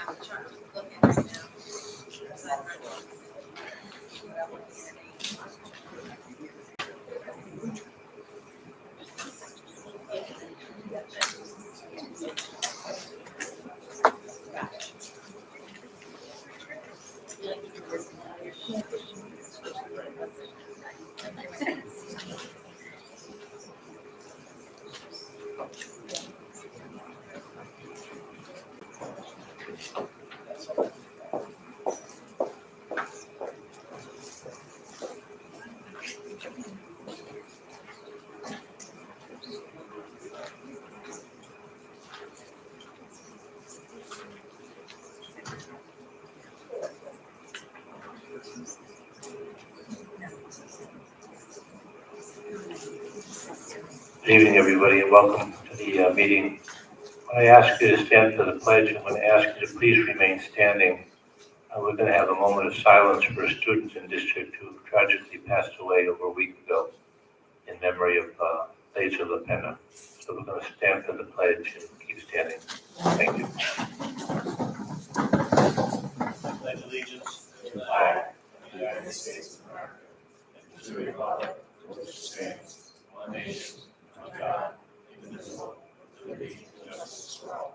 Good evening, everybody, and welcome to the meeting. I ask you to stand for the pledge. I'm going to ask you to please remain standing. We're going to have a moment of silence for students in district who tragically passed away over a week ago in memory of Lisa LaPena. So we're going to stand for the pledge and keep standing. Thank you. I pledge allegiance to the flag of the United States of America and to the republic which stands one nation, under God, indivisible, with liberty and justice for all.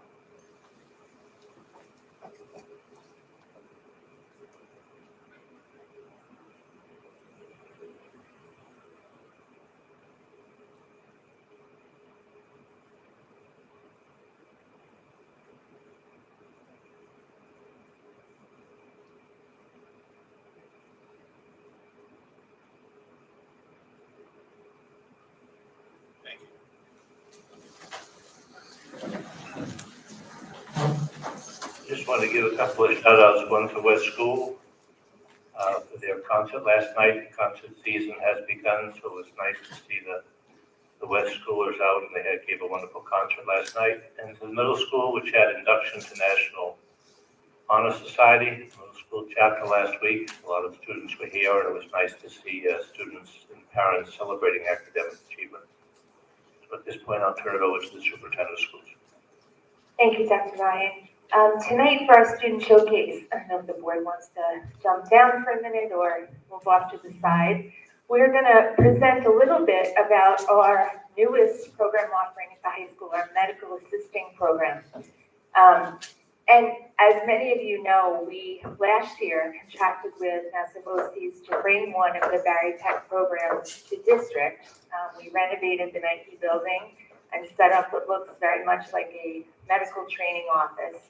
Just want to give a couple of shout outs, one to West School for their concert last night. The concert season has begun, so it was nice to see the West Schoolers out, and they gave a wonderful concert last night. And to the middle school, which had induction to National Honor Society, middle school chapter last week. A lot of students were here, and it was nice to see students and parents celebrating academic achievement. So at this point, I'll turn it over to the superintendent of schools. Thank you, Dr. Ryan. Tonight for our student showcase, I don't know if the board wants to jump down for a minute or move off to the side. We're going to present a little bit about our newest program offering at the high school, our medical assisting program. And as many of you know, we last year contracted with Massive OCs to bring one of the Barry Tech programs to district. We renovated the Nike building and set up what looks very much like a medical training office.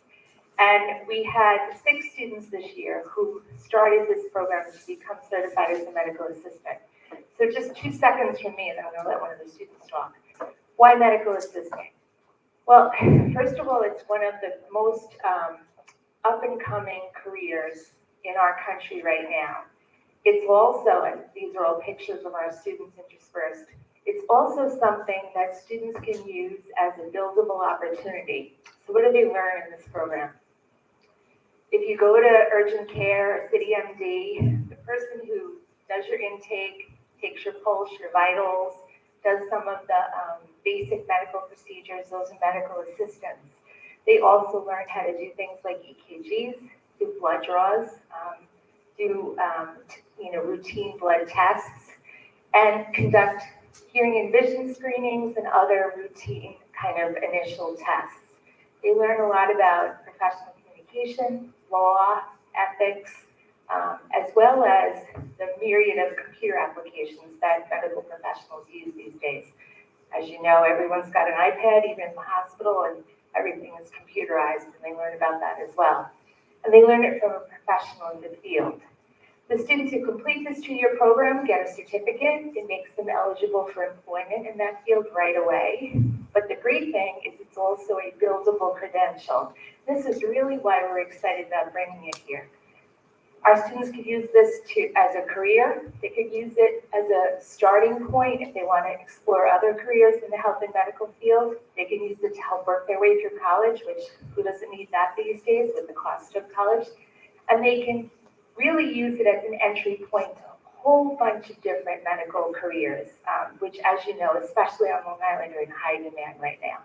And we had 6 students this year who started this program to become certified as a medical assistant. So just 2 seconds from me, and I'm going to let one of the students talk. Why medical assisting? Well, first of all, it's one of the most up-and-coming careers in our country right now. It's also, and these are all pictures of our students interspersed, it's also something that students can use as a buildable opportunity. So what do they learn in this program? If you go to urgent care or City MD, the person who does your intake, takes your pulse, your vitals, does some of the basic medical procedures, those are medical assistants. They also learn how to do things like EKGs, do blood draws, do routine blood tests, and conduct hearing and vision screenings and other routine kind of initial tests. They learn a lot about professional communication, law, ethics, as well as the myriad of computer applications that medical professionals use these days. As you know, everyone's got an iPad, even in the hospital, and everything is computerized, and they learn about that as well. And they learn it from a professional in the field. The students who complete this 2-year program get a certificate. It makes them eligible for employment in that field right away. But the great thing is it's also a buildable credential. This is really why we're excited about bringing it here. Our students could use this as a career. They could use it as a starting point if they want to explore other careers in the health and medical field. They can use it to help work their way through college, which who doesn't need that these days with the cost of college? And they can really use it as an entry point to a whole bunch of different medical careers, which, as you know, especially on Long Island, are in high demand right now.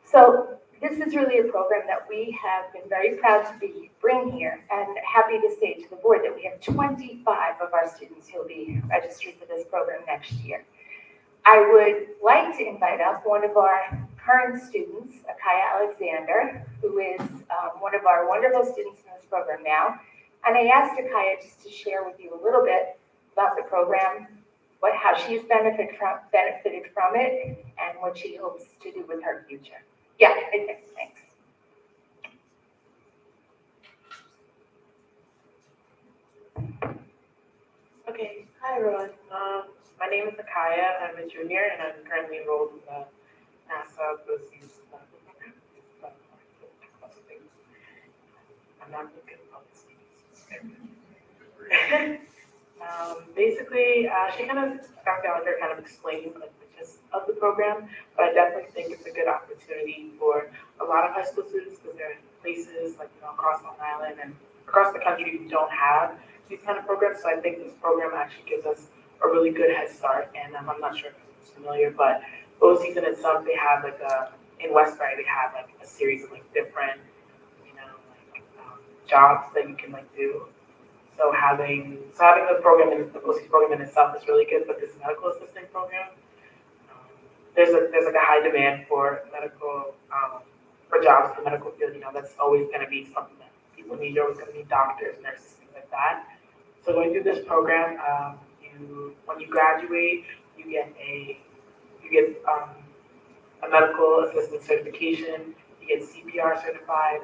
So this is really a program that we have been very proud to bring here, and happy to say to the board that we have 25 of our students who will be registered for this program next year. I would like to invite up one of our current students, Akaya Alexander, who is one of our wonderful students in this program now. And I asked Akaya just to share with you a little bit about the program, how she's benefited from it, and what she hopes to do with her future. Yeah, right there. Thanks. Okay, hi everyone. My name is Akaya. I'm a junior and I'm currently enrolled in the NASA BOE program. I'm not really good at public speaking. Basically, she Dr. Gallagher kind of explained like the gist of the program, but I definitely think it's a good opportunity for a lot of high school students because there are places like across Long Island and across the country who don't have these kind of programs. So I think this program actually gives us a really good head start. And I'm not sure if it's familiar, but BOE in itself, they have in Westbury, they have like a series of like different, jobs that you can do. So having the program, the BOE program in itself is really good, but this medical assisting program, there's like a high demand for medical, for jobs in the medical field. That's always going to be something that people need. You're always going to need doctors, nurses, things like that. So going through this program, when you graduate, you get a medical assistant certification. You get CPR certified,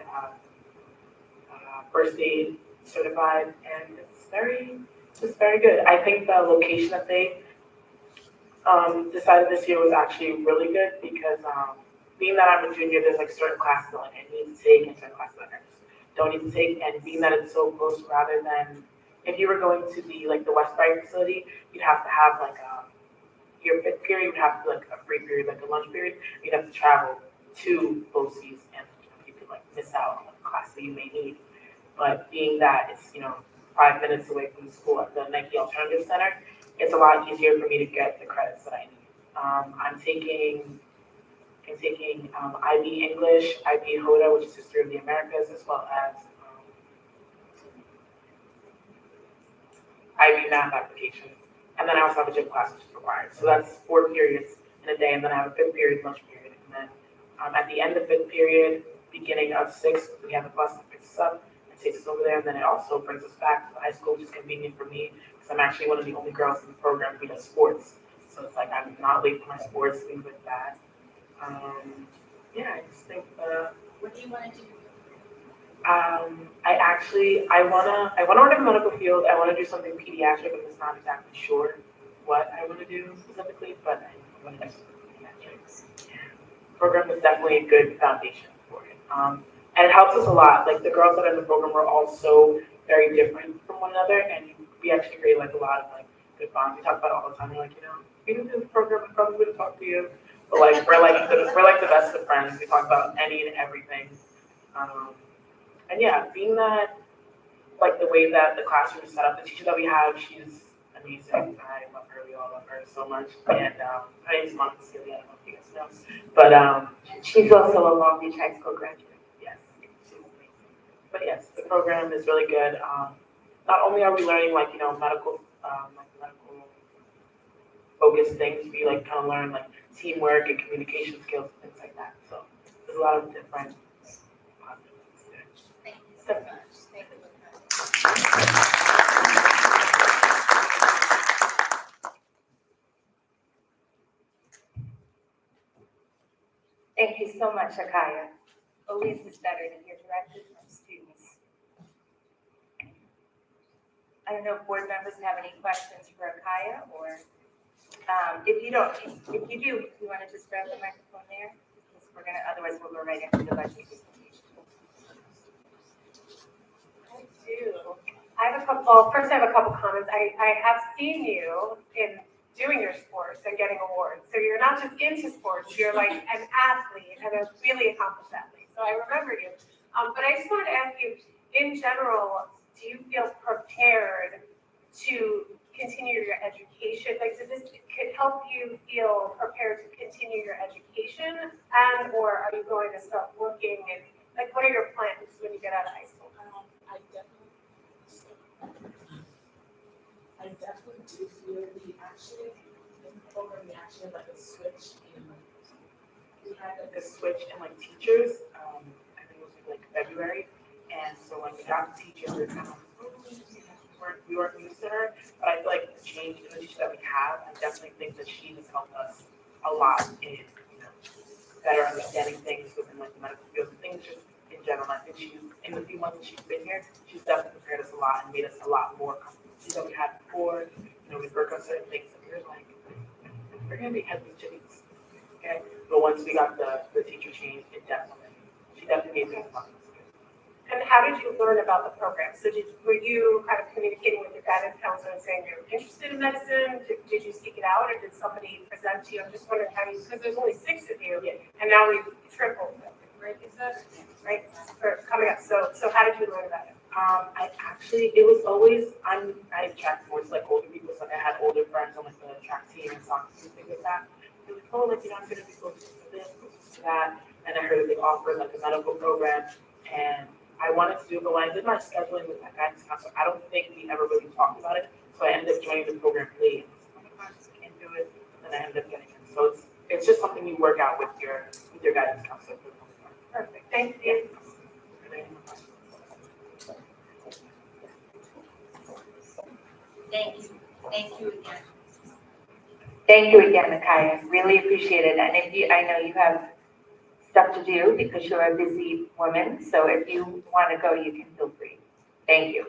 first aid certified, and it's very good. I think the location that they decided this year was actually really good because being that I'm a junior, there's certain classes that I need to take and certain classes that I just don't need to take, and being that it's so close, rather than if you were going to the Westbury facility, you'd have to have your fifth period would have to a free period, like a lunch period. You'd have to travel to BOCES, and you could miss out on a class that you may need. But being that it's 5 minutes away from the school at the Nike Alternative Center, it's a lot easier for me to get the credits that I need. I'm taking IB English, IB HODA, which is History of the Americas, as well as IB Math application. And then I also have a gym class, which is required. So that's 4 periods in a day, and then I have a 5th period, lunch period. And then at the end of 5th period, beginning of 6th, we have a bus that picks us up and takes us over there, and then it also brings us back to the high school, which is convenient for me, because I'm actually one of the only girls in the program who does sports. So it's I'm not late for my sports, things like that. I just think what do you want to do? I wanna work in the medical field. I wanna do something pediatric. I'm just not exactly sure what I wanna do specifically, but I wanna do something pediatrics. Program is definitely a good foundation for it. And it helps us a lot. The girls that are in the program are all so very different from one another, and we actually create a lot of good bonds. We talk about it all the time. We're you can do this program, I probably would talk to you. But we're the best of friends. We talk about any and everything. And yeah, being that the way that the classroom is set up, the teacher that we have, she's amazing. I love her. We all love her so much. And her name is Monica Celia. I don't know if you guys know, but She's also a Long Beach High School graduate. Yes, she's amazing. But yes, the program is really good. Not only are we learning medical focused things, we kind of learn teamwork and communication skills and things like that. So there's a lot of different positive things there. Thank you so much. Thank you. Thank you so much, Akaya. Always is better to hear directly from students. I don't know if board members have any questions for Akaya, or if you want to just grab the microphone there, because otherwise we'll go right into the budget presentation. I do. I have a couple comments. I have seen you in doing your sports and getting awards. So you're not just into sports, you're an athlete and a really accomplished athlete. So I remember you. But I just wanted to ask you, in general, do you feel prepared to continue your education? Like, does this could help you feel prepared to continue your education, and or are you going to start working and like what are your plans when you get out of high school? I definitely do feel we actually, in the program, we actually had like a switch in, we had like a switch in like teachers, I think it was like February. And so when we got the teacher, we were kind of, we weren't used to her, but I feel like the change in the teacher that we have, I definitely think that she has helped us a lot in, better understanding things within like the medical field, and things just in general. I think she's, in the few months that she's been here, she's definitely prepared us a lot and made us a lot more comfortable than we had before. We work on certain things and we're like, we're gonna be headless chicks. Okay. But once we got the teacher change, she definitely gave us a lot. And how did you learn about the program? So were you kind of communicating with your guidance counselor and saying you're interested in medicine? Did you seek it out or did somebody present to you? I'm just wondering how you, because there's only 6 of you and now we've tripled, right? Is that right? For coming up. So how did you learn about it? It was always, I tracked sports like older people, so I had older friends on like the track team and soccer team, things like that. They were like, oh, like, I'm going to be close to this, close to that. And I heard that they offered like a medical program and I wanted to do it, but when I did my scheduling with my guidance counselor, I don't think we ever really talked about it. So I ended up joining the program late. I can't do it, and I ended up getting it. So it's just something you work out with your guidance counselor. Perfect. Thank you. Thank you. Thank you again. Thank you again, Micaiah. Really appreciate it. And I know you have stuff to do because you're a busy woman. So if you want to go, you can feel free. Thank you.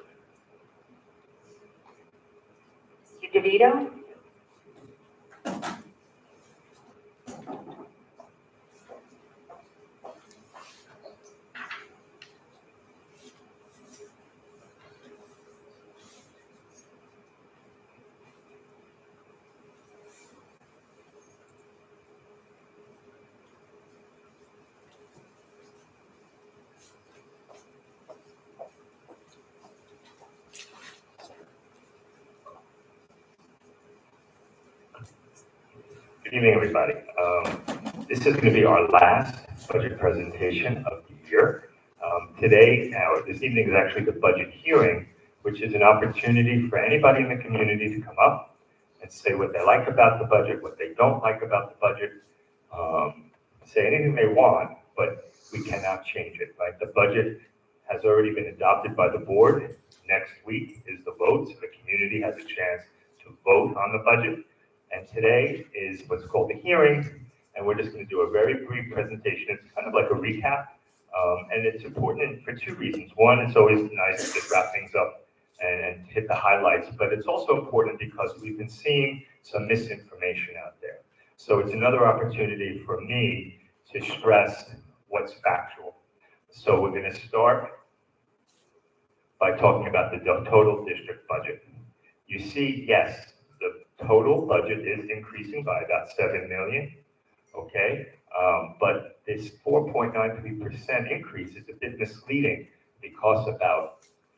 Mr. DeVito? Good evening, everybody. This is going to be our last budget presentation of the year. This evening is actually the budget hearing, which is an opportunity for anybody in the community to come up and say what they like about the budget, what they don't like about the budget, say anything they want, but we cannot change it, right? The budget has already been adopted by the board. Next week is the vote, so the community has a chance to vote on the budget. And today is what's called the hearing, and we're just going to do a very brief presentation. It's kind of like a recap, and it's important for 2 reasons. One, it's always nice to just wrap things up and hit the highlights, but it's also important because we've been seeing some misinformation out there. So it's another opportunity for me to stress what's factual. So we're going to start by talking about the total district budget. You see, yes, the total budget is increasing by about 7 million, okay? But this 4.93% increase is a bit misleading because about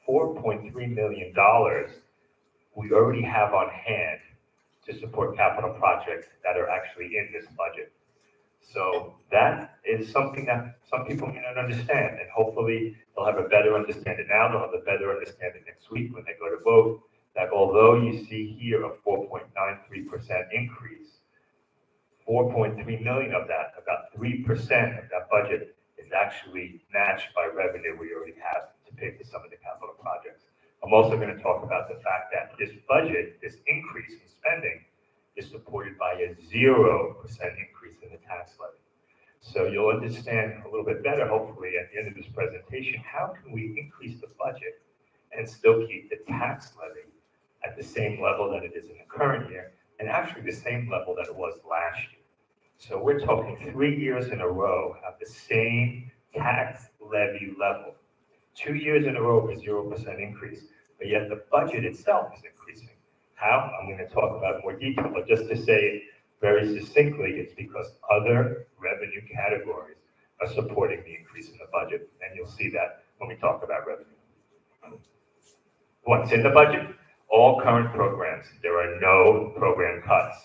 $4.3 million we already have on hand to support capital projects that are actually in this budget. So that is something that some people may not understand, and hopefully they'll have a better understanding now, they'll have a better understanding next week when they go to vote, that although you see here a 4.93% increase, 4.3 million of that, about 3% of that budget is actually matched by revenue we already have to pay for some of the capital projects. I'm also going to talk about the fact that this budget, this increase in spending, is supported by a 0% increase in the tax levy. So you'll understand a little bit better, hopefully, at the end of this presentation, how can we increase the budget and still keep the tax levy at the same level that it is in the current year, and actually the same level that it was last year. So we're talking 3 years in a row of the same tax levy level. 2 years in a row of a 0% increase, but yet the budget itself is increasing. How? I'm going to talk about it more detail, but just to say it very succinctly, it's because other revenue categories are supporting the increase in the budget, and you'll see that when we talk about revenue. What's in the budget? All current programs, there are no program cuts.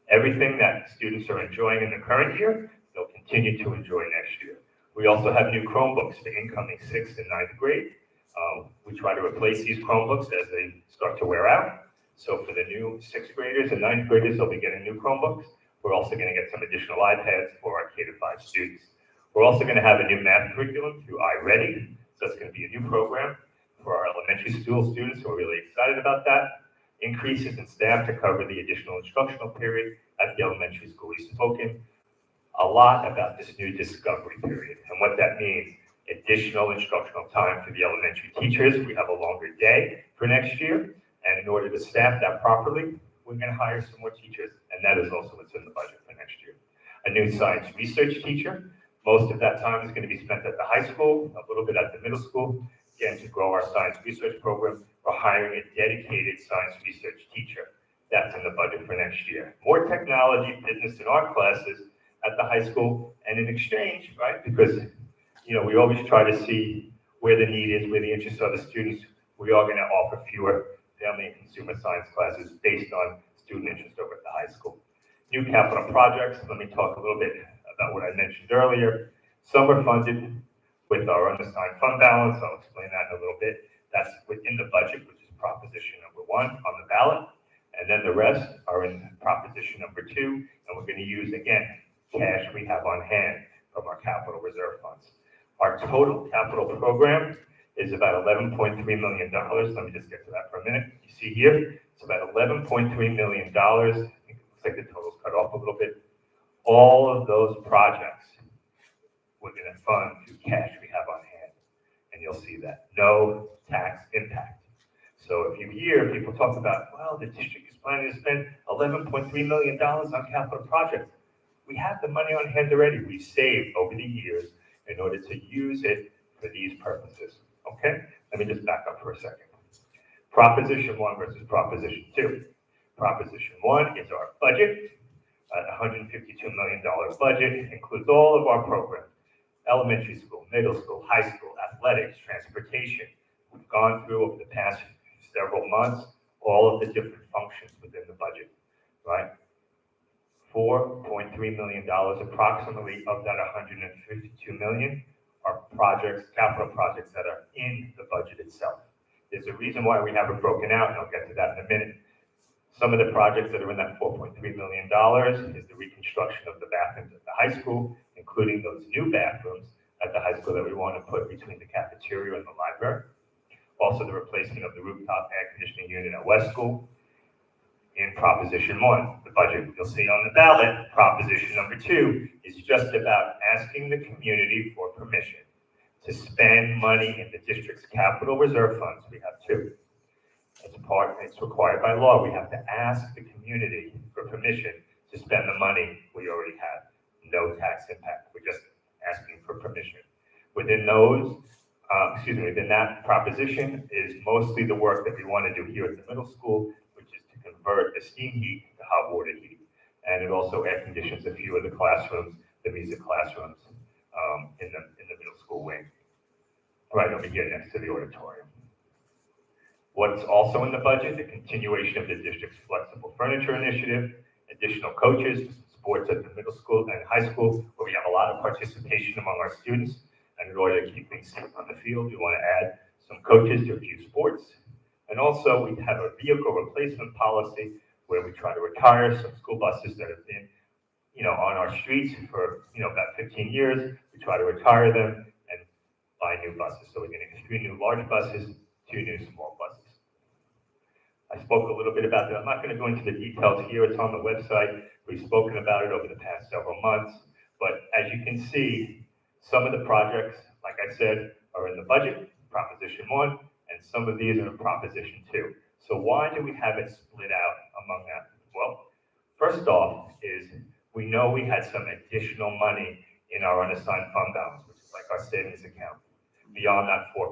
Everything that students are enjoying in the current year, they'll continue to enjoy next year. We also have new Chromebooks for incoming 6th and 9th grade. We try to replace these Chromebooks as they start to wear out. So for the new 6th graders and 9th graders, they'll be getting new Chromebooks. We're also going to get some additional iPads for our K-5 students. We're also going to have a new math curriculum through iReady. So it's going to be a new program for our elementary school students, so we're really excited about that. Increases in staff to cover the additional instructional period at the elementary school. We've spoken a lot about this new discovery period and what that means. Additional instructional time for the elementary teachers. We have a longer day for next year, and in order to staff that properly, we're going to hire some more teachers, and that is also what's in the budget for next year. A new science research teacher. Most of that time is going to be spent at the high school, a little bit at the middle school. Again, to grow our science research program, we're hiring a dedicated science research teacher. That's in the budget for next year. More technology, business, and art classes at the high school, and in exchange, right? Because, we always try to see where the need is, where the interests of the students. We are going to offer fewer family and consumer science classes based on student interest over at the high school. New capital projects. Let me talk a little bit about what I mentioned earlier. Some are funded with our unassigned fund balance. I'll explain that in a little bit. That's within the budget, which is proposition number 1 on the ballot. And then the rest are in proposition number 2. And we're going to use, again, cash we have on hand from our capital reserve funds. Our total capital program is about $11.3 million. Let me just get to that for a minute. You see here, it's about $11.3 million. I think it looks like the total's cut off a little bit. All of those projects we're going to fund through cash we have on hand. And you'll see that. No tax impact. So if you hear people talk about, well, the district is planning to spend $11.3 million on capital projects, we have the money on hand already. We saved over the years in order to use it for these purposes. Okay? Let me just back up for a second. Proposition 1 versus Proposition 2. Proposition 1 is our budget. $152 million budget includes all of our programs. Elementary school, middle school, high school, athletics, transportation. We've gone through over the past several months all of the different functions within the budget, right? $4.3 million approximately of that $152 million are projects, capital projects that are in the budget itself. There's a reason why we have it broken out, and I'll get to that in a minute. Some of the projects that are in that $4.3 million is the reconstruction of the bathrooms at the high school, including those new bathrooms at the high school that we want to put between the cafeteria and the library. Also, the replacement of the rooftop air conditioning unit at West School. In Proposition 1, the budget you'll see on the ballot, Proposition number 2, is just about asking the community for permission to spend money in the district's capital reserve funds. We have 2. It's required by law. We have to ask the community for permission to spend the money we already have. No tax impact. We're just asking for permission. Within within that proposition is mostly the work that we want to do here at the middle school, which is to convert the steam heat to hot water heat. And it also air conditions a few of the classrooms, the music classrooms in the middle school wing. Right over here next to the auditorium. What's also in the budget, the continuation of the district's flexible furniture initiative, additional coaches, sports at the middle school and high school, where we have a lot of participation among our students. And in order to keep things safe on the field, we want to add some coaches to a few sports. And also, we have a vehicle replacement policy where we try to retire some school buses that have been, on our streets for, about 15 years. We try to retire them and buy new buses. So we're getting 3 new large buses, 2 new small buses. I spoke a little bit about that. I'm not going to go into the details here. It's on the website. We've spoken about it over the past several months. But as you can see, some of the projects, like I said, are in the budget, Proposition 1, and some of these are in Proposition 2. So why do we have it split out among that? Well, first off is we know we had some additional money in our unassigned fund balance, which is like our savings account, beyond that 4%.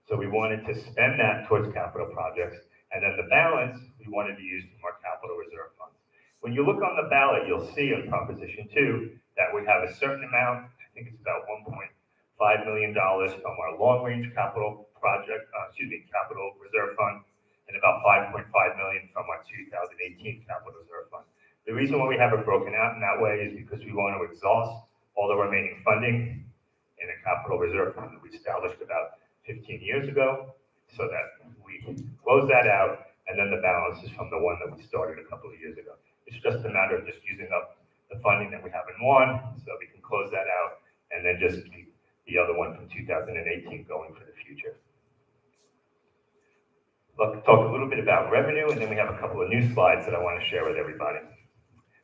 So we wanted to spend that towards capital projects, and then the balance we wanted to use from our capital reserve funds. When you look on the ballot, you'll see in Proposition 2 that we have a certain amount, I think it's about $1.5 million from our long-range capital project, capital reserve fund, and about 5.5 million from our 2018 capital reserve fund. The reason why we have it broken out in that way is because we want to exhaust all the remaining funding in a capital reserve fund that we established about 15 years ago, so that we close that out, and then the balance is from the one that we started a couple of years ago. It's just a matter of just using up the funding that we have in one, so we can close that out, and then just keep the other one from 2018 going for the future. Let's talk a little bit about revenue, and then we have a couple of new slides that I want to share with everybody.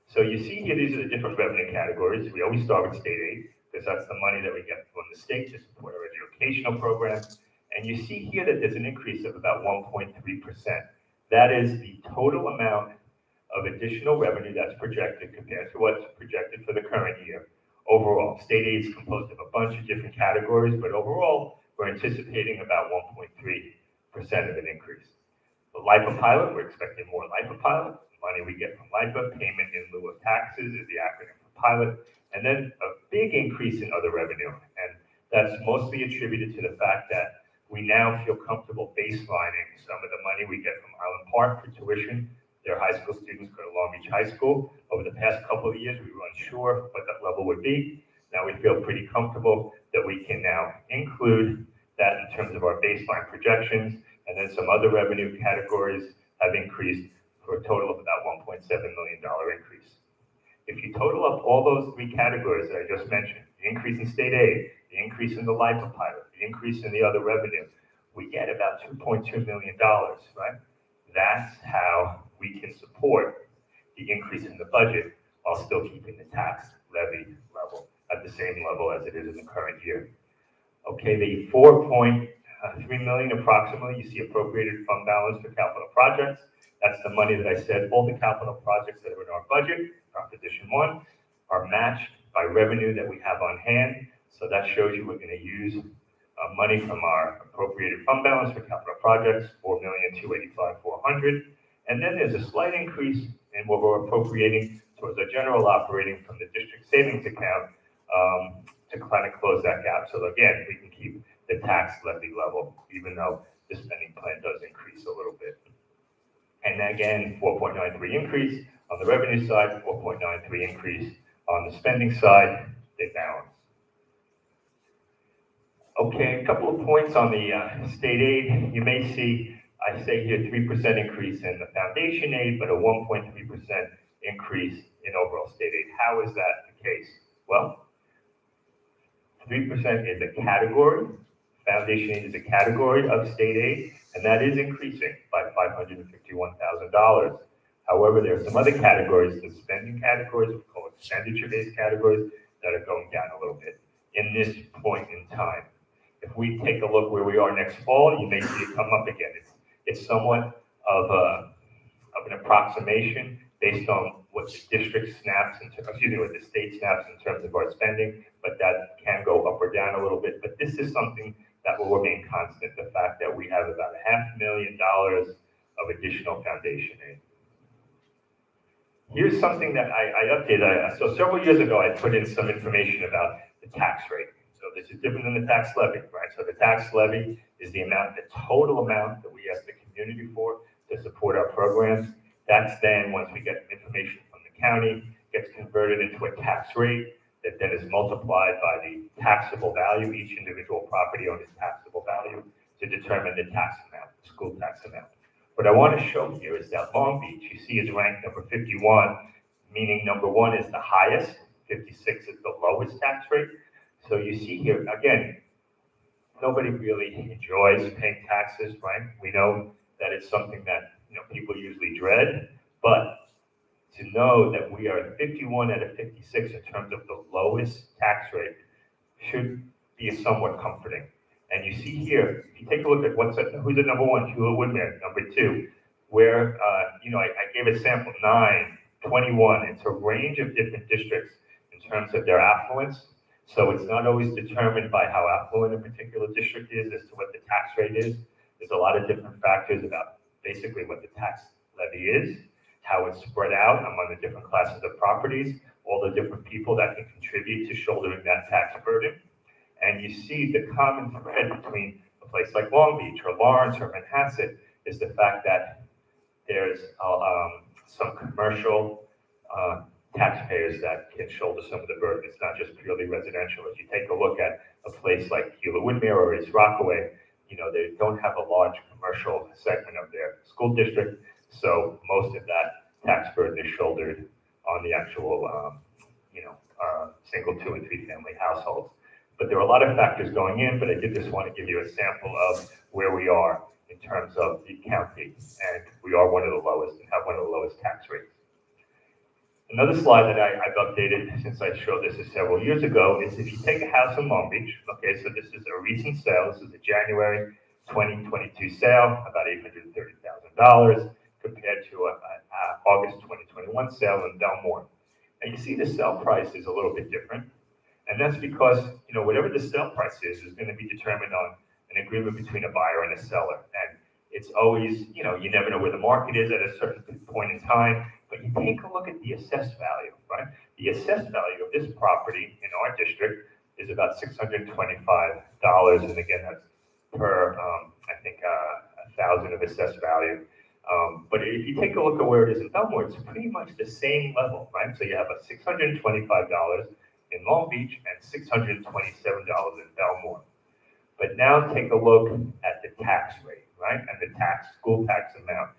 So you see here, these are the different revenue categories. We always start with state aid, because that's the money that we get from the state to support our educational programs. And you see here that there's an increase of about 1.3%. That is the total amount of additional revenue that's projected compared to what's projected for the current year. Overall, state aid is composed of a bunch of different categories, but overall, we're anticipating about 1.3% of an increase. The LIPA pilot, we're expecting more LIPA pilot. Money we get from LIPA, payment in lieu of taxes, is the acronym for pilot. And then a big increase in other revenue. And that's mostly attributed to the fact that we now feel comfortable baselining some of the money we get from Island Park for tuition. Their high school students go to Long Beach High School. Over the past couple of years, we were unsure what that level would be. Now we feel pretty comfortable that we can now include that in terms of our baseline projections. And then some other revenue categories have increased for a total of about $1.7 million increase. If you total up all those three categories that I just mentioned, the increase in state aid, the increase in the LIPA pilot, the increase in the other revenue, we get about $2.2 million, right? That's how we can support the increase in the budget while still keeping the tax levy level at the same level as it is in the current year. Okay, the 4.3 million approximately, you see appropriated fund balance for capital projects. That's the money that I said, all the capital projects that are in our budget, Proposition 1, are matched by revenue that we have on hand. So that shows you we're going to use money from our appropriated fund balance for capital projects, $4,285,400. And then there's a slight increase in what we're appropriating towards our general operating from the district savings account to kind of close that gap. So again, we can keep the tax levy level, even though the spending plan does increase a little bit. And again, 4.93 increase on the revenue side, 4.93 increase on the spending side, they balance. Okay, a couple of points on the state aid. You may see, I say here, 3% increase in the foundation aid, but a 1.3% increase in overall state aid. How is that the case? Well, 3% is a category. Foundation aid is a category of state aid, and that is increasing by $551,000. However, there are some other categories, the spending categories, we call expenditure-based categories, that are going down a little bit in this point in time. If we take a look where we are next fall, you may see it come up again. It's somewhat of an approximation based on what the district snaps, what the state snaps in terms of our spending, but that can go up or down a little bit. But this is something that will remain constant, the fact that we have about $500,000 of additional foundation aid. Here's something that I updated. So several years ago, I put in some information about the tax rate. So this is different than the tax levy, right? So the tax levy is the total amount that we ask the community for to support our programs. That's then, once we get information from the county, gets converted into a tax rate that then is multiplied by the taxable value, each individual property owner's taxable value, to determine the tax amount, the school tax amount. What I want to show here is that Long Beach, you see, is ranked number 51, meaning number 1 is the highest, 56 is the lowest tax rate. So you see here, again, nobody really enjoys paying taxes, right? We know that it's something that people usually dread, but to know that we are 51 out of 56 in terms of the lowest tax rate should be somewhat comforting. And you see here, if you take a look at who's at number 1, Hewlett Woodman, number 2, where, I gave a sample, 9, 21. It's a range of different districts in terms of their affluence. So it's not always determined by how affluent a particular district is as to what the tax rate is. There's a lot of different factors about basically what the tax levy is, how it's spread out among the different classes of properties, all the different people that can contribute to shouldering that tax burden. And you see the common thread between a place like Long Beach or Lawrence or Manhasset is the fact that there's some commercial taxpayers that can shoulder some of the burden. It's not just purely residential. If you take a look at a place like Hewlett-Woodmere or East Rockaway, they don't have a large commercial segment of their school district, so most of that tax burden is shouldered on the actual, single, 2, and 3 family households. But there are a lot of factors going in, but I did just want to give you a sample of where we are in terms of the county, and we are one of the lowest and have one of the lowest tax rates. Another slide that I've updated since I showed this several years ago is if you take a house in Long Beach, okay, so this is a recent sale, this is a January 2022 sale, about $830,000, compared to an August 2021 sale in Belmore. And you see the sale price is a little bit different, and that's because, whatever the sale price is going to be determined on an agreement between a buyer and a seller. And it's always, you never know where the market is at a certain point in time, but you take a look at the assessed value, right? The assessed value of this property in our district is about $625, and again, that's per, I think, 1,000 of assessed value. But if you take a look at where it is in Belmore, it's pretty much the same level, right? So you have a $625 in Long Beach and $627 in Belmore. But now take a look at the tax rate, right? And the school tax amount.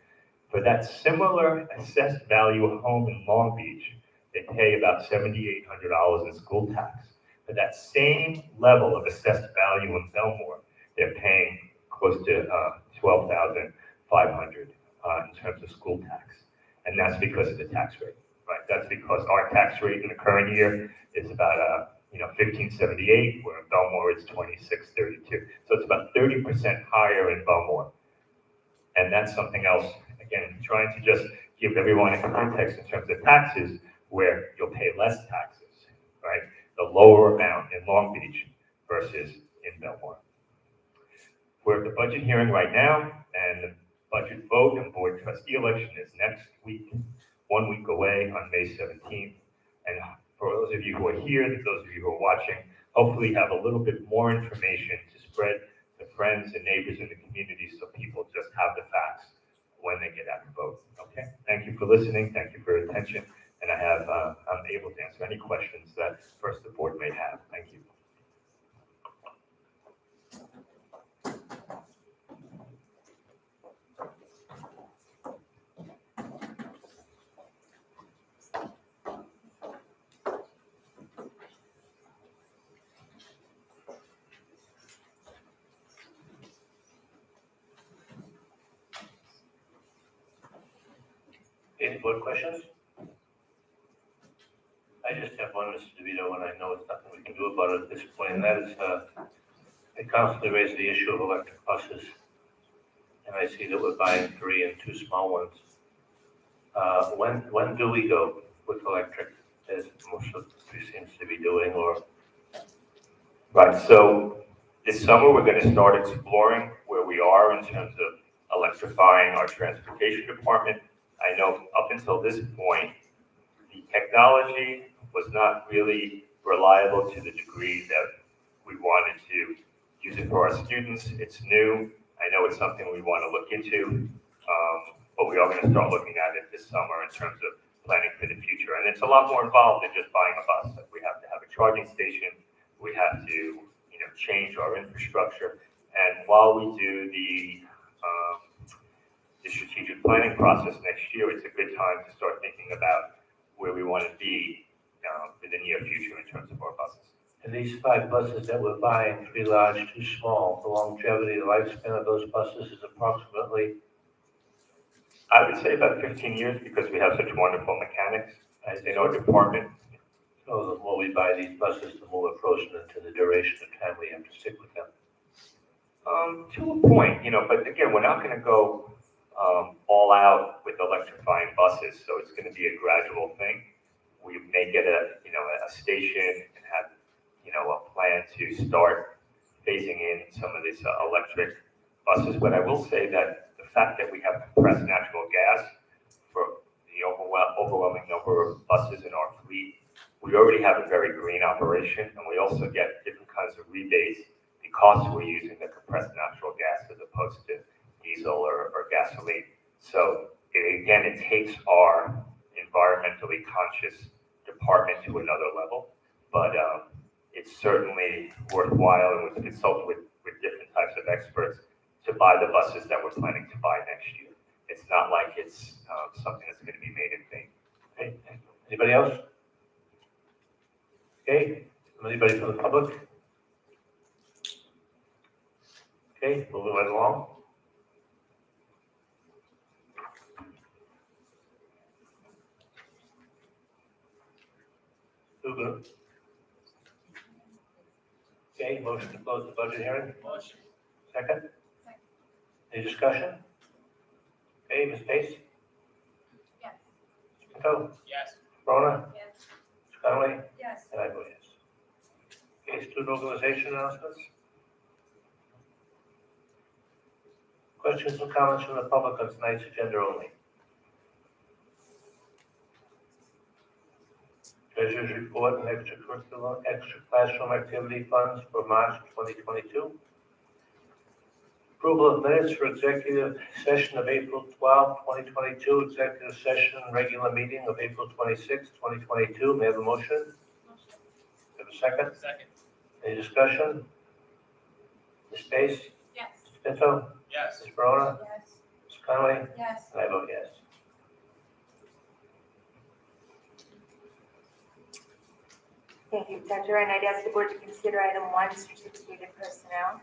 For that similar assessed value home in Long Beach, they pay about $7,800 in school tax. For that same level of assessed value in Belmore, they're paying close to $12,500 in terms of school tax. And that's because of the tax rate, right? That's because our tax rate in the current year is about $1,578, where in Belmore it's $2,632. So it's about 30% higher in Belmore. And that's something else, again, trying to just give everyone a context in terms of taxes, where you'll pay less taxes, right? The lower amount in Long Beach versus in Belmore. We're at the budget hearing right now, and the budget vote and board trustee election is next week, 1 week away on May 17th. And for those of you who are here, those of you who are watching, hopefully have a little bit more information to spread to friends and neighbors in the community so people just have the facts when they get out and vote. Okay? Thank you for listening. Thank you for your attention. And I'm able to answer any questions that first the board may have. Thank you. Any board questions? I just have one, Mr. DeVito, and I know it's nothing we can do about it at this point, and that is, they constantly raise the issue of electric buses. And I see that we're buying 3 and 2 small ones. When do we go with electric, as most of the country seems to be doing, or? Right, so this summer we're going to start exploring where we are in terms of electrifying our transportation department. I know up until this point, the technology was not really reliable to the degree that we wanted to use it for our students. It's new. I know it's something we want to look into, but we are going to start looking at it this summer in terms of planning for the future. And it's a lot more involved than just buying a bus. We have to have a charging station. We have to, change our infrastructure. And while we do the strategic planning process next year, it's a good time to start thinking about where we want to be in the near future in terms of our buses. And these 5 buses that we're buying, 3 large, 2 small, the longevity, the lifespan of those buses is approximately? I would say about 15 years, because we have such wonderful mechanics in our department. So the more we buy these buses, the more we're frozen into the duration of time we have to stick with them. To a point, but again, we're not going to go all out with electrifying buses, so it's going to be a gradual thing. We may get a station and have, a plan to start phasing in some of these electric buses. But I will say that the fact that we have compressed natural gas for the overwhelming number of buses in our fleet, we already have a very green operation, and we also get different kinds of rebates because we're using the compressed natural gas as opposed to diesel or gas conscious department to another level. But it's certainly worthwhile, and we consult with different types of experts to buy the buses that we're planning to buy next year. It's not like it's something that's going to be made in vain. Okay, anybody else? Okay, anybody from the public? Okay, moving right along. Okay, motion to close the budget hearing? Motion. Second? Any discussion? Okay, Ms. Pace? Yes. Mr. Pinto? Yes. Rona? Yes. Ms. Conley? Yes. And I vote yes. Okay, student organization announcements? Questions or comments from the public on tonight's agenda only? Treasurer's report and extracurricular, extra classroom activity funds for March 2022. Approval of minutes for executive session of April 12, 2022, executive session, regular meeting of April 26, 2022. May I have a motion? Motion. Have a second? Second. Any discussion? Ms. Pace? Yes. Mr. Pinto? Yes. Ms. Verona? Yes. Ms. Conley? Yes. And I vote yes. Thank you, Dr. Ryan. I'd ask the board to consider item 1, certificated personnel.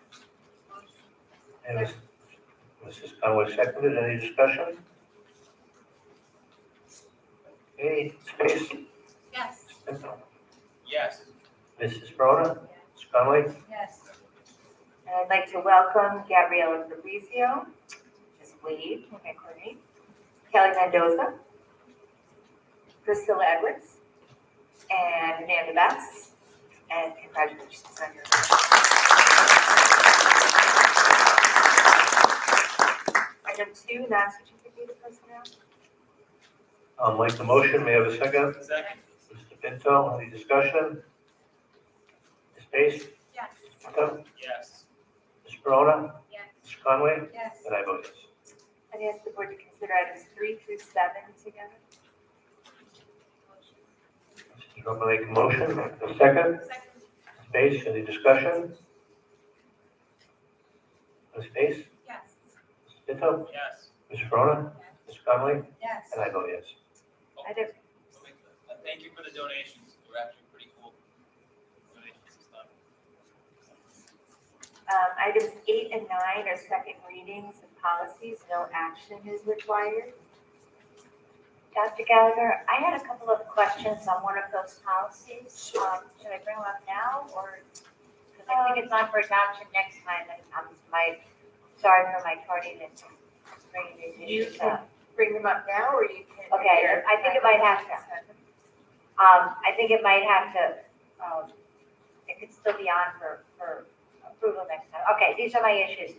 And Mrs. Conway seconded. Any discussion? Okay, Ms. Pace? Yes. Mr. Pinto? Yes. Mrs. Verona? Ms. Conley? Yes. And I'd like to welcome Gabriela Fabrizio, just wave, okay, Courtney, Kelly Mendoza, Priscilla Edwards, and Amanda Bass, and congratulations on your. Item 2, non-certificated personnel. I'll make the motion. May I have a second? Second. Mr. Pinto, any discussion? Ms. Pace? Yes. Mr. Pinto? Yes. Ms. Verona? Yes. Ms. Conway? Yes. And I vote yes. I'd ask the board to consider items 3 through 7 together. Mr. Roman, make a motion. A second? Second. Ms. Pace, any discussion? Ms. Pace? Yes. Mr. Pinto? Yes. Ms. Verona? Yes. Ms. Conway? Yes. And I vote yes. Item, Thank you for the donations. They're actually pretty cool. Donations and stuff. items 8 and 9 are second readings of policies. No action is required. Dr. Gallagher, I had a couple of questions on one of those policies. Should I bring them up now, or, because I think it's on for adoption next time, and sorry for my tardiness in bringing these You issues can up. bring them up now, or you can. Okay, I think it might have to. I think it might have to, it could still be on for approval next time. Okay, these are my issues.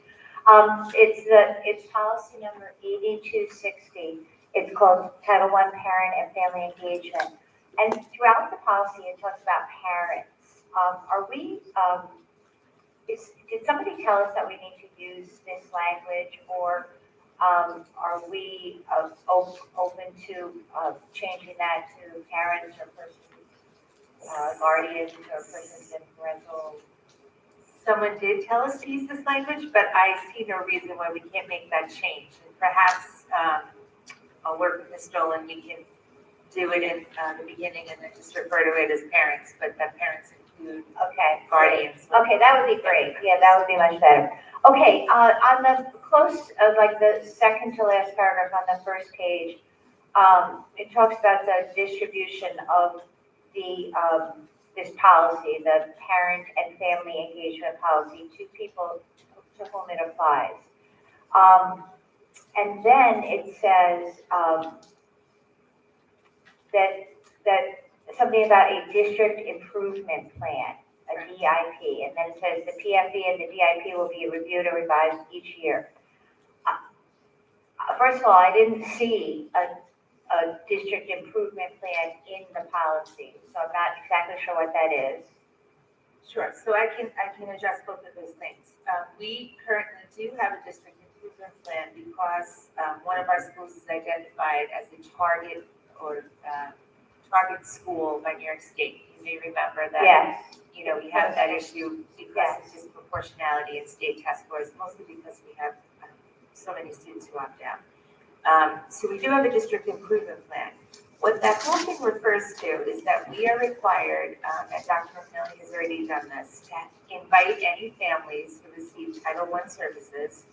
It's policy number 8260. It's called Title I Parent and Family Engagement. And throughout the policy, it talks about parents. Did somebody tell us that we need to use this language, or are we open to changing that to parents or persons, guardians or persons in parental? Someone did tell us to use this language, but I see no reason why we can't make that change. And perhaps I'll work with Ms. Dolan, we can do it in the beginning and then just refer to it as parents, but that parents include guardians. Okay, that would be great. Yeah, that would be much better. Okay, on the like the second to last paragraph on the first page, it talks about the distribution of the this policy, the parent and family engagement policy, to people to whom it applies. And then it says that something about a district improvement plan, a DIP, and then it says the PFE and the DIP will be reviewed and revised each year. First of all, I didn't see a district improvement plan in the policy, so I'm not exactly sure what that is. Sure, so I can address both of those things. We currently do have a district improvement plan because one of our schools is identified as a target or target school by New York State. You may remember that. Yes, We have that issue because Yes. of disproportionality in state test scores, mostly because we have so many students who opt out. So we do have a district improvement plan. What that whole thing refers to is that we are required, and Dr. McMillan has already done this, to invite any families who receive Title I services,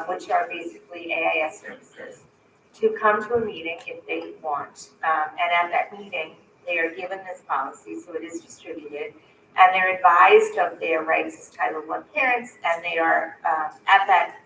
which are basically AIS services, to come to a meeting if they want. And at that meeting, they are given this policy, so it is distributed, and they're advised of their rights as Title I parents, and they are, at that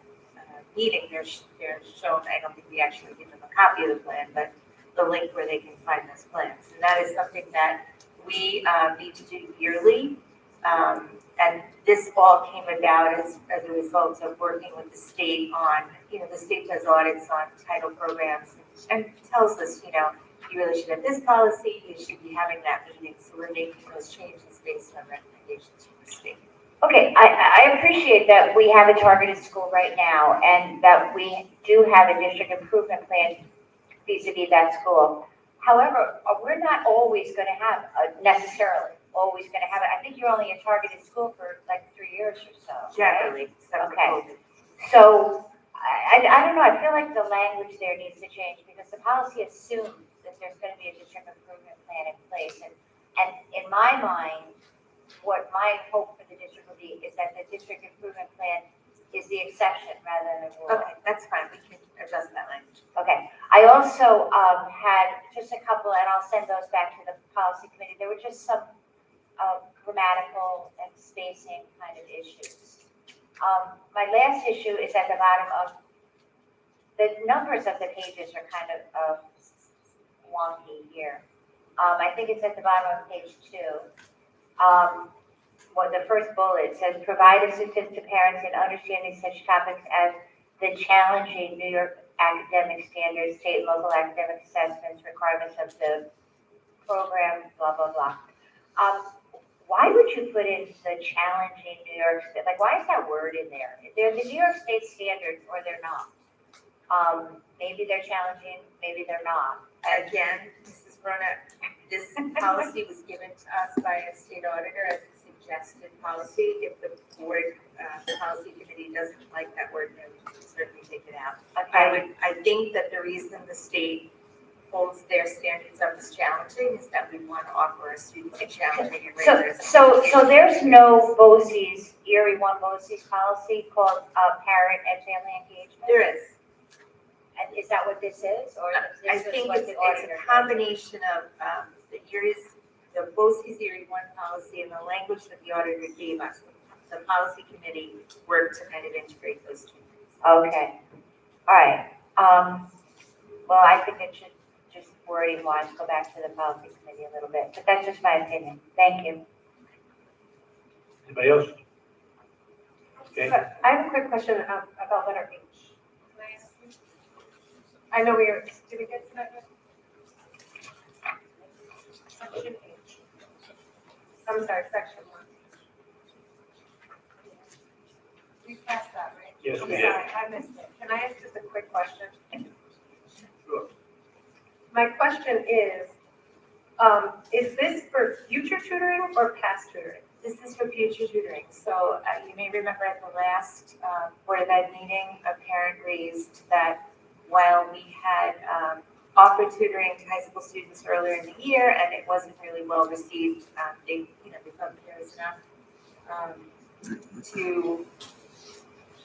meeting, they're shown, I don't think we actually give them a copy of the plan, but the link where they can find those plans. And that is something that we need to do yearly. And this all came about as a result of working with the state on, the state does audits on title programs and tells us, you really should have this policy, you should be having that meeting. So we're making those changes based on recommendations from the state. okay, I appreciate that we have a targeted school right now and that we do have a district improvement plan vis-a-vis that school. However, we're not always going to have, necessarily, always going to have it. I think you're only a targeted school for like 3 years or so. right? Generally, except for Okay. COVID. So, I don't know, I feel like the language there needs to change because the policy assumes that there's going to be a district improvement plan in place. And in my mind, what my hope for the district will be is that the district improvement plan is the exception rather than the rule. Okay, that's fine, we can adjust that language. Okay, I also had just a couple, and I'll send those back to the policy committee. There were just some grammatical and spacing kind of issues. My last issue is at the bottom of, the numbers of the pages are kind of wonky here. I think it's at the bottom of page 2. The first bullet says, provide assistance to parents in understanding such topics as the challenging New York academic standards, state and local academic assessments, requirements of the program, blah, blah, blah. Why would you put in the challenging New York, why is that word in there? They're the New York State standards or they're not. Maybe they're challenging, maybe they're not. Again, Mrs. Brunner, this policy was given to us by a state auditor as a suggested policy. If the board, the policy committee doesn't like that word, then we can certainly take it out. I think that the reason the state holds their standards up as challenging is that we want to offer our students a challenging and rigorous. So there's no BOCES, Erie 1 BOCES policy called parent and family engagement? There is. And is that what this is, or is I this think what it's the a auditor? combination of the BOCES Erie 1 policy and the language that the auditor gave us. The policy committee worked to kind of integrate those two things. Okay, all right. Well, I think it should just wording wise go back to the policy committee a little bit, but that's just my opinion. Thank you. Anybody else? Okay, I have a quick question about letter H. Can I ask you? I know did we get to that yet? Section H. I'm sorry, section 1. We passed that, right? yes, I'm we did. sorry, I missed it. Can I ask just a quick question? Sure. My question is this for future tutoring or past tutoring? This is for future tutoring. So you may remember at the last Board of Ed meeting, a parent raised that while we had offered tutoring to high school students earlier in the year and it wasn't really well received, they felt there was enough to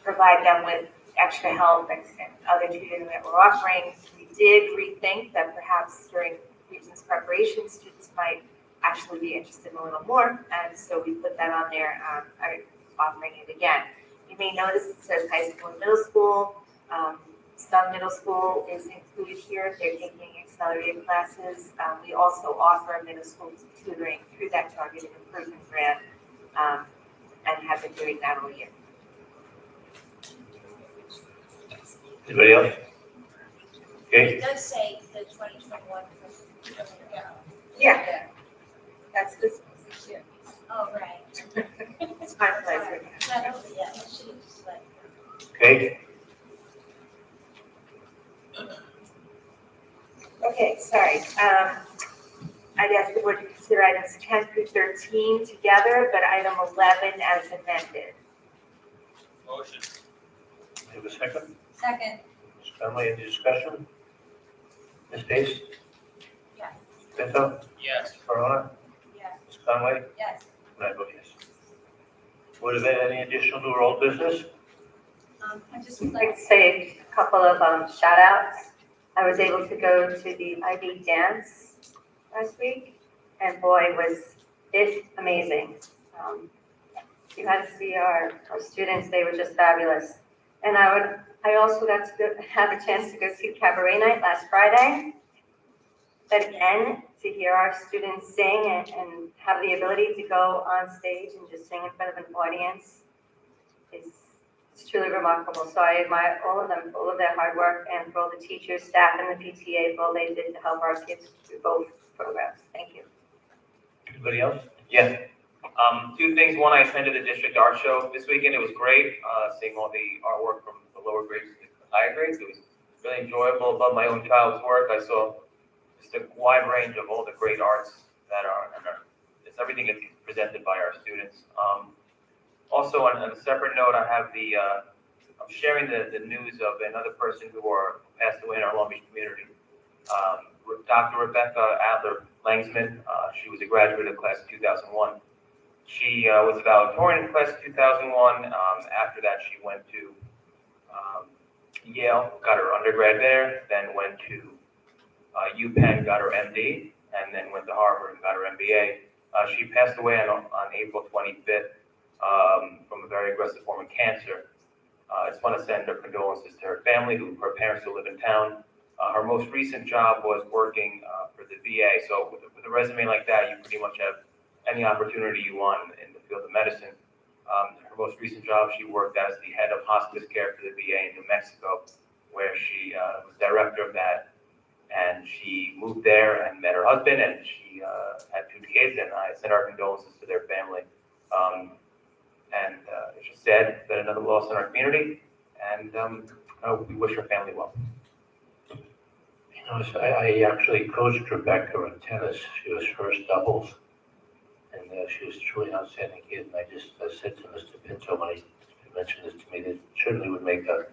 provide them with extra help and other tutoring that we're offering. We did rethink that perhaps during Regents preparation, students might actually be interested in a little more, and so we put that on there, offering it again. You may notice it says high school and middle school. Some middle school is included here. They're taking accelerated classes. We also offer middle school tutoring through that targeted improvement grant, and have been doing that all year. Anybody else? Okay, It does say the 2021. Yeah. That's this. Yeah. Oh, right. It's finalized right now. Yeah, it should have just like. okay, Okay, sorry. I'd ask the board to consider items 10 through 13 together, but item 11 as amended. Motion. Have a second? Second. Ms. Conley, any discussion? Ms. Pace? Yes. Pinto? Yes. Corona? Yes. Ms. Conley? Yes. And I vote yes. Would there be any additional new or old business? I just I'd would like like to say a couple of shout outs. I was able to go to the IB dance last week, and boy, was it amazing. You had to see our students, they were just fabulous. And I also got to have a chance to go see Cabaret Night last Friday. But again, to hear our students sing and have the ability to go on stage and just sing in front of an audience is truly remarkable. So I admire all of them, all of their hard work, and for all the teachers, staff, and the PTA for all they did to help our kids through both programs. Thank you. Anybody else? Yeah. Two things. One, I attended the district art show this weekend. It was great, seeing all the artwork from the lower grades to the higher grades. It was really enjoyable. Above my own child's work, I saw just a wide range of all the great arts that are, it's everything that's presented by our students. Also, on a separate note, I have I'm sharing the news of another person who passed away in our Long Beach community. Dr. Rebecca Adler-Langsman, she was a graduate of class of 2001. She was a valedictorian in class of 2001. After that, she went to Yale, got her undergrad there, then went to UPenn, got her MD, and then went to Harvard and got her MBA. She passed away on April 25th from a very aggressive form of cancer. I just want to send her condolences to her family, her parents still live in town. Her most recent job was working for the VA. So with a resume like that, you pretty much have any opportunity you want in the field of medicine. Her most recent job, she worked as the head of hospice care for the VA in New Mexico, where she was director of that. And she moved there and met her husband, and she had 2 kids, and I sent our condolences to their family. It's just sad that another loss in our community, and we wish her family well. You know, I actually coached Rebecca in tennis. She was first doubles, and she was truly an outstanding kid. And I just said to Mr. Pinto when he mentioned this to me, that certainly would make a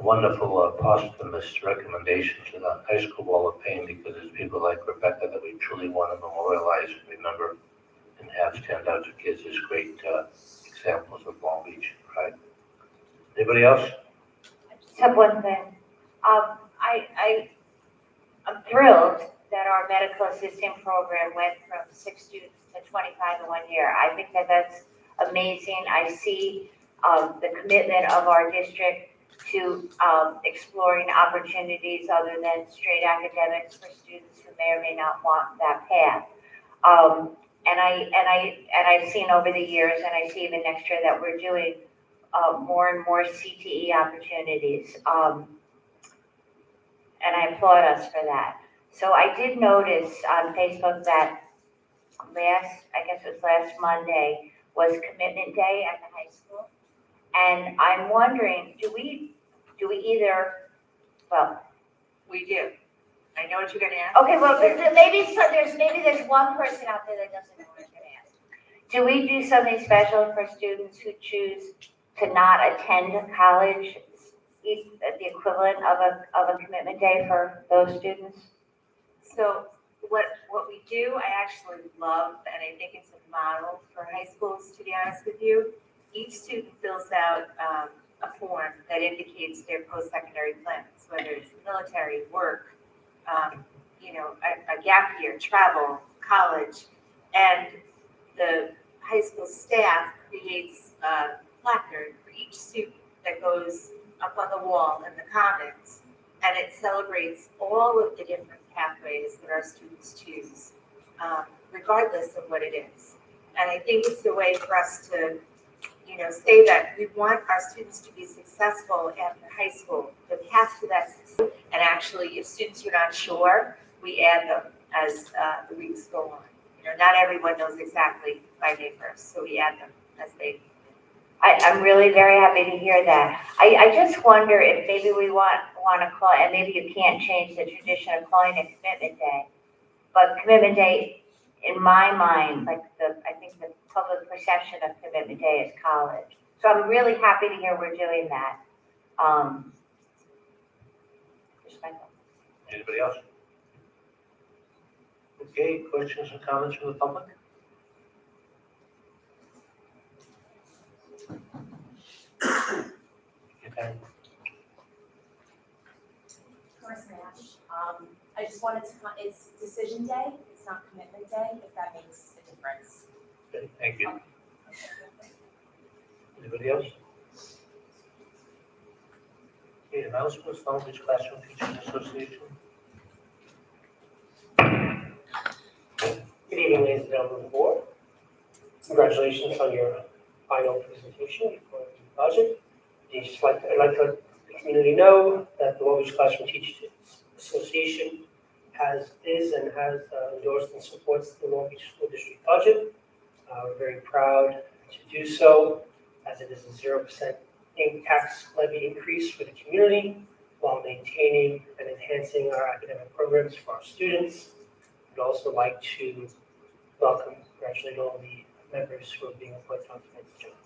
wonderful posthumous recommendation to the High School Wall of Fame, because there's people like Rebecca that we truly want to memorialize and remember and have stand out to kids as great examples of Long Beach pride. Anybody else? I just have one thing. I'm thrilled that our medical assistant program went from 6 students to 25 in 1 year. I think that's amazing. I see the commitment of our district to exploring opportunities other than straight academics for students who may or may not want that path. And I've seen over the years, and I see even next year, that we're doing more and more CTE opportunities. And I applaud us for that. So I did notice on Facebook that last Monday was Commitment Day at the high school. And I'm wondering, do we either, well, We do. I know what you're going to ask. okay, well, maybe there's one person out there that doesn't know what I'm gonna ask. Do we do something special for students who choose to not attend college, the equivalent of a commitment day for those students? So what we do, I actually love, and I think it's a model for high schools, to be honest with you. Each student fills out a form that indicates their post-secondary plans, whether it's military, work, a gap year, travel, college. And the high school staff creates a placard for each student that goes up on the wall in the commons, and it celebrates all of the different pathways that our students choose, regardless of what it is. And I think it's a way for us to, say that we want our students to be successful after high school, the path to that success. And actually, if students are not sure, we add them as the weeks go on. Not everyone knows exactly by May 1st, so we add them as they. I'm really very happy to hear that. I just wonder if maybe we want to call, and maybe you can't change the tradition of calling it Commitment Day, But Commitment Day, in my mind, like I think the public perception of Commitment Day is college. So I'm really happy to hear we're doing that. Just my thought. Anybody else? Okay, questions or comments from the public? Okay. Chris Nash, I just wanted to, it's decision day, it's not commitment day, if that makes a difference. Okay, thank you. Anybody else? Okay, announcements, Long Beach Classroom Teachers Association. Good evening, ladies and gentlemen of the board. Congratulations on your final presentation for the budget. I'd like to let the community know that the Long Beach Classroom Teachers Association has endorsed and supports the Long Beach School District budget. We're very proud to do so, as it is a 0% tax levy increase for the community while maintaining and enhancing our academic programs for our students. I'd also like to congratulate all the members who are being appointed on tonight's agenda.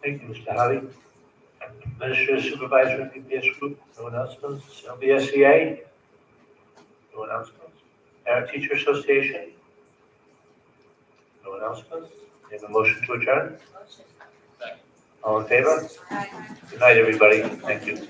Thank you, Mr. Holly. Administrative Supervisor, PPS Group, no announcements. LBSEA, no announcements. Parent Teacher Association, no announcements. We have a motion to adjourn. All in favor? Good night, everybody. Thank you.